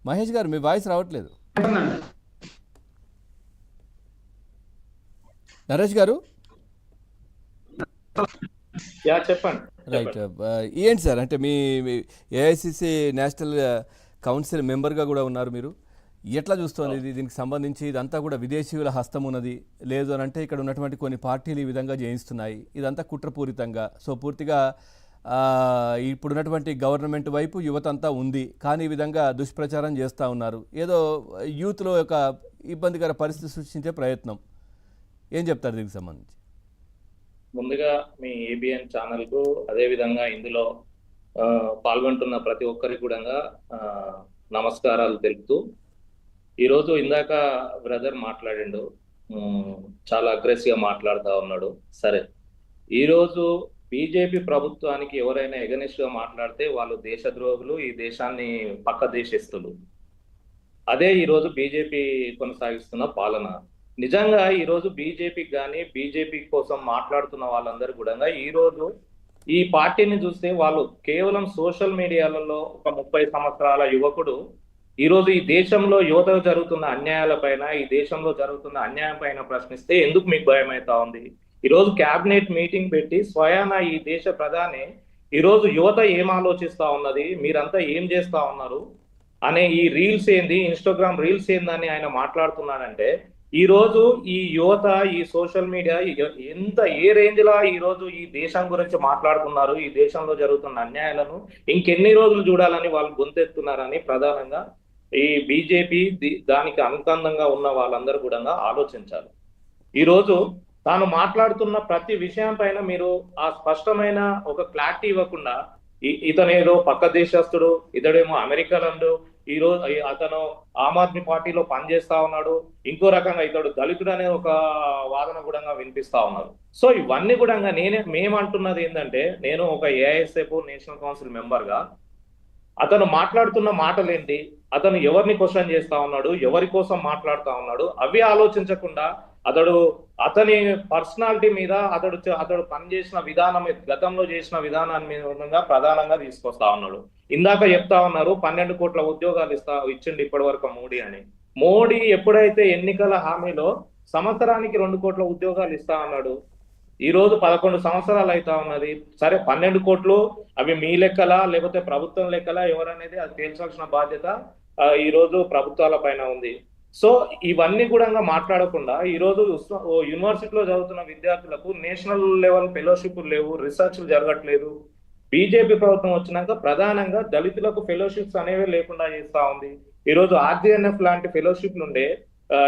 మహేష్ గారు మీ వాయిస్ రావట్లేదు. నరేష్ గారు చెప్పండి. రైట్. ఏంటి సార్, అంటే మీ ఏఐసిసి నేషనల్ కౌన్సిల్ మెంబర్గా కూడా ఉన్నారు మీరు. ఎట్లా చూస్తోంది ఇది? దీనికి సంబంధించి ఇదంతా కూడా విదేశీయుల హస్తం ఉన్నది, లేదు అని అంటే ఇక్కడ ఉన్నటువంటి కొన్ని పార్టీలు ఈ విధంగా చేయిస్తున్నాయి, ఇదంతా కుట్రపూరితంగా. సో పూర్తిగా ఇప్పుడున్నటువంటి గవర్నమెంట్ వైపు యువత అంతా ఉంది, కానీ ఈ విధంగా దుష్ప్రచారం చేస్తూ ఉన్నారు, ఏదో యూత్లో ఒక ఇబ్బందికర పరిస్థితి సృష్టించే ప్రయత్నం. ఏం చెప్తారు దీనికి సంబంధించి? ముందుగా మీ ఏబిఎన్ ఛానల్ కు అదే విధంగా ఇందులో పాల్గొంటున్న ప్రతి ఒక్కరికి కూడా నమస్కారాలు తెలుపుతూ, ఈరోజు ఇందాక బ్రదర్ మాట్లాడిండు, చాలా అగ్రెసివ్ గా మాట్లాడుతూ ఉన్నాడు. సరే, ఈరోజు బీజేపీ ప్రభుత్వానికి ఎవరైనా ఎగనిస్ట్ గా మాట్లాడితే వాళ్ళు దేశద్రోహులు, ఈ దేశాన్ని పక్క దేశస్తులు. అదే ఈరోజు బీజేపీ కొనసాగిస్తున్న పాలన. నిజంగా ఈరోజు బీజేపీకి కానీ బీజేపీ కోసం మాట్లాడుతున్న వాళ్ళందరూ కూడా ఈరోజు ఈ పార్టీని చూస్తే వాళ్ళు కేవలం సోషల్ మీడియాలలో ఒక 30 సంవత్సరాల యువకుడు ఈరోజు ఈ దేశంలో యువతకు జరుగుతున్న అన్యాయాలపైన, ఈ దేశంలో జరుగుతున్న అన్యాయం పైన ప్రశ్నిస్తే ఎందుకు మీకు భయం అవుతా ఉంది? ఈరోజు క్యాబినెట్ మీటింగ్ పెట్టి స్వయాన ఈ దేశ ప్రధాని ఈరోజు యువత ఏం ఆలోచిస్తా ఉన్నది, మీరంతా ఏం చేస్తా ఉన్నారు అనే ఈ రీల్స్ ఏంది, ఇన్స్టాగ్రామ్ రీల్స్ ఏందని ఆయన మాట్లాడుతున్నాడంటే, ఈ రోజు ఈ యువత ఈ సోషల్ మీడియా ఎంత ఏ రేంజ్ లా ఈ రోజు ఈ దేశం గురించి మాట్లాడుతున్నారు, ఈ దేశంలో జరుగుతున్న అన్యాయాలను ఇంకెన్ని రోజులు చూడాలని వాళ్ళు గొంతెత్తున్నారని ప్రధానంగా ఈ బీజేపీ దానికి అనుబంధంగా ఉన్న వాళ్ళందరూ కూడా ఆలోచించాలి. ఈరోజు తాను మాట్లాడుతున్న ప్రతి విషయం పైన మీరు ఆ స్పష్టమైన ఒక క్లారిటీ ఇవ్వకుండా, ఇతనేదో పక్క దేశస్తుడు, ఇతడేమో అమెరికన్, ఈ రోజు అతను ఆమ్ ఆద్మీ పార్టీలో పనిచేస్తా ఉన్నాడు, ఇంకో రకంగా ఇతడు దళితుడు అనే ఒక వాదన కూడా వినిపిస్తా ఉన్నారు. సో ఇవన్నీ కూడా మేమంటున్నది ఏంటంటే, నేను ఒక ఏఐఎస్ఎఫ్ నేషనల్ కౌన్సిల్ మెంబర్ గా అతను మాట్లాడుతున్న మాటలు ఏంటి, అతను ఎవరిని క్వశ్చన్ చేస్తా ఉన్నాడు, ఎవరి కోసం మాట్లాడుతా ఉన్నాడు, అవి ఆలోచించకుండా అతని పర్సనాలిటీ మీద అతడు పనిచేసిన విధానం, గతంలో చేసిన విధానాన్ని మీద ప్రధానంగా తీసుకొస్తా ఉన్నాడు. ఇందాక చెప్తా ఉన్నారు 12 కోట్ల ఉద్యోగాలు ఇచ్చిండు ఇప్పటి వరకు మోడీ అని. మోడీ ఎప్పుడైతే ఎన్నికల హామీలో సంవత్సరానికి 2 కోట్ల ఉద్యోగాలు ఇస్తా అన్నాడు, ఈ రోజు 11 సంవత్సరాలు అవుతా ఉన్నది. సరే, 12 కోట్లు అవి మీ లెక్కలా లేకపోతే ప్రభుత్వం లెక్కలా ఎవరనేది అది తేల్చాల్సిన బాధ్యత ఈ రోజు ప్రభుత్వాల పైన ఉంది. సో ఇవన్నీ కూడా మాట్లాడకుండా ఈ రోజు యూనివర్సిటీలో చదువుతున్న విద్యార్థులకు నేషనల్ లెవెల్ ఫెలోషిప్ లేవు, రీసెర్చ్లు జరగట్లేదు. బీజేపీ ప్రభుత్వం వచ్చినాక ప్రధానంగా దళితులకు ఫెలోషిప్స్ అనేవి లేకుండా చేస్తా ఉంది. ఈ రోజు ఆర్జీఎన్ఎఫ్ లాంటి ఫెలోషిప్లు ఉండే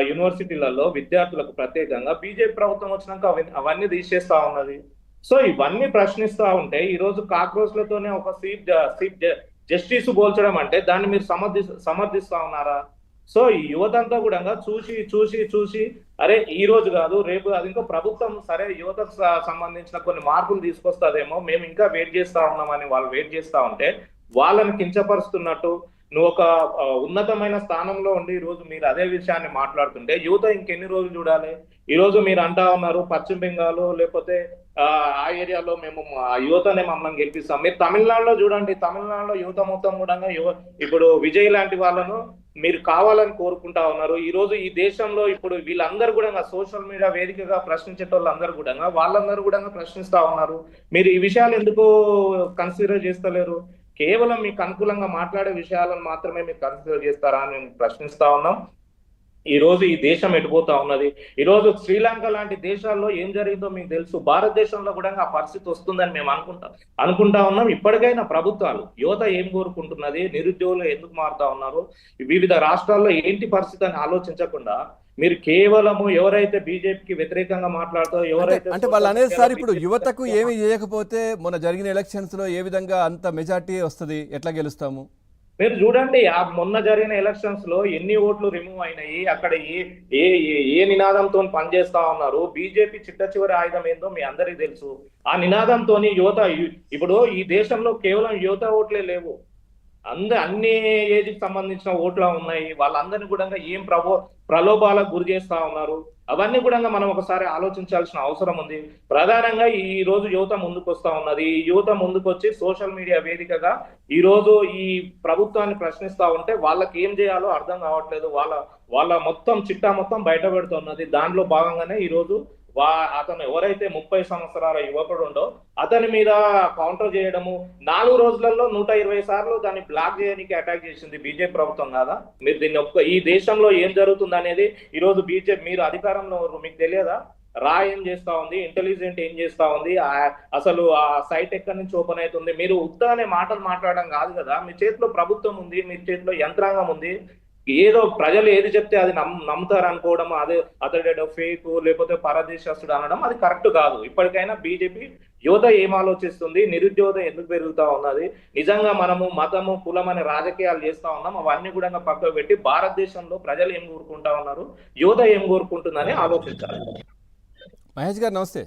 యూనివర్సిటీలలో విద్యార్థులకు ప్రత్యేకంగా బీజేపీ ప్రభుత్వం వచ్చినాక అవన్నీ తీసేస్తా ఉన్నది. సో ఇవన్నీ ప్రశ్నిస్తా ఉంటే ఈ రోజు కాక్రోచ్లతోనే ఒక చీఫ్ జస్టిస్ పోల్చడం అంటే దాన్ని మీరు సమర్థిస్తా ఉన్నారా? సో ఈ యువత అంతా కూడా చూసి చూసి చూసి అరే ఈ రోజు కాదు రేపు అది ఇంకో ప్రభుత్వం సరే యువతకు సంబంధించిన కొన్ని మార్పులు తీసుకొస్తాదేమో, మేము ఇంకా వెయిట్ చేస్తా ఉన్నామని వాళ్ళు వెయిట్ చేస్తా ఉంటే వాళ్ళని కించపరుస్తున్నట్టు, నువ్వు ఒక ఉన్నతమైన స్థానంలో ఉండి ఈ రోజు మీరు అదే విషయాన్ని మాట్లాడుతుంటే యువత ఇంకెన్ని రోజులు చూడాలి? ఈ రోజు మీరు అంటా ఉన్నారు పశ్చిమ బెంగాల్ లేకపోతే ఆ ఏరియాలో మేము యువతనే మమ్మల్ని గెలిపిస్తాం. మీరు తమిళనాడులో చూడండి, తమిళనాడులో యువత మొత్తం కూడా ఇప్పుడు విజయ్ లాంటి వాళ్ళను మీరు కావాలని కోరుకుంటా ఉన్నారు. ఈ రోజు ఈ దేశంలో ఇప్పుడు వీళ్ళందరూ కూడా సోషల్ మీడియా వేదికగా ప్రశ్నించేటోళ్ళందరూ కూడా వాళ్ళందరూ కూడా ప్రశ్నిస్తా ఉన్నారు. మీరు ఈ విషయాలు ఎందుకు కన్సిడర్ చేస్తలేరు? కేవలం మీకు అనుకూలంగా మాట్లాడే విషయాలను మాత్రమే మీరు కన్సిడర్ చేస్తారా అని మేము ప్రశ్నిస్తా ఉన్నాం. ఈ రోజు ఈ దేశం ఎటుపోతా ఉన్నది. ఈ రోజు శ్రీలంక లాంటి దేశాల్లో ఏం జరిగిందో మీకు తెలుసు. భారతదేశంలో కూడా ఆ పరిస్థితి వస్తుందని మేము అనుకుంటా ఉన్నాం. ఇప్పటికైనా ప్రభుత్వాలు యువత ఏం కోరుకుంటున్నది, నిరుద్యోగులు ఎందుకు మారుతా ఉన్నారు, వివిధ రాష్ట్రాల్లో ఏంటి పరిస్థితి అని ఆలోచించకుండా మీరు కేవలము ఎవరైతే బీజేపీకి వ్యతిరేకంగా మాట్లాడుతారో ఎవరైతే అంటే వాళ్ళు అనేది సార్, ఇప్పుడు యువతకు ఏమి చేయకపోతే మొన్న జరిగిన ఎలక్షన్స్ లో ఏ విధంగా అంత మెజార్టీ వస్తుంది, ఎట్లా గెలుస్తాము? మీరు చూడండి, ఆ మొన్న జరిగిన ఎలక్షన్స్ లో ఎన్ని ఓట్లు రిమూవ్ అయినాయి, అక్కడ ఏ నినాదంతో పనిచేస్తా ఉన్నారు. బీజేపీ చిట్ట చివరి ఆయుధం ఏందో మీ అందరికీ తెలుసు. ఆ నినాదంతో యువత ఇప్పుడు ఈ దేశంలో కేవలం యువత ఓట్లే లేవు, అన్ని ఏజ్కి సంబంధించిన ఓట్లు ఉన్నాయి. వాళ్ళందరినీ కూడా ఏం ప్రలోభాలకు గురి చేస్తా ఉన్నారు. అవన్నీ కూడా మనం ఒకసారి ఆలోచించాల్సిన అవసరం ఉంది. ప్రధానంగా ఈ రోజు యువత ముందుకు వస్తా ఉన్నది. ఈ యువత ముందుకు వచ్చి సోషల్ మీడియా వేదికగా ఈ రోజు ఈ ప్రభుత్వాన్ని ప్రశ్నిస్తా ఉంటే వాళ్ళకి ఏం చేయాలో అర్థం కావట్లేదు. వాళ్ళ మొత్తం చిట్టా మొత్తం బయట పెడుతున్నది. దాంట్లో భాగంగానే ఈ రోజు అతను ఎవరైతే 30 సంవత్సరాల యువకుడు ఉండో అతని మీద కౌంటర్ చేయడము, 4 రోజులలో 120 సార్లు దాన్ని బ్లాక్ చేయడానికి అటాక్ చేసింది బీజేపీ ప్రభుత్వం కాదా? మీరు దీన్ని ఈ దేశంలో ఏం జరుగుతుంది అనేది ఈ రోజు బీజేపీ మీరు అధికారంలో మీకు తెలియదా? రా ఏం చేస్తా ఉంది, ఇంటెలిజెంట్ ఏం చేస్తా ఉంది, అసలు ఆ సైట్ ఎక్కడి నుంచి ఓపెన్ అవుతుంది? మీరు ఉత్తగానే మాటలు మాట్లాడడం కాదు కదా, మీ చేతిలో ప్రభుత్వం ఉంది, మీ చేతిలో యంత్రాంగం ఉంది. ఏదో ప్రజలు ఏది చెప్తే అది నమ్ముతారు అనుకోవడం, అదే అతడేదో ఫేక్ లేకపోతే పరదేశస్తుడు అనడం అది కరెక్ట్ కాదు. ఇప్పటికైనా బీజేపీ యువత ఏం ఆలోచిస్తుంది, నిరుద్యోగం ఎందుకు పెరుగుతా ఉన్నది, నిజంగా మనము మతము కులం అనే రాజకీయాలు చేస్తా ఉన్నాం, అవన్నీ కూడా పక్కకు పెట్టి భారతదేశంలో ప్రజలు ఏం కోరుకుంటా ఉన్నారు, యువత ఏం కోరుకుంటుందని ఆలోచించాలి. మహేష్ గారు నమస్తే.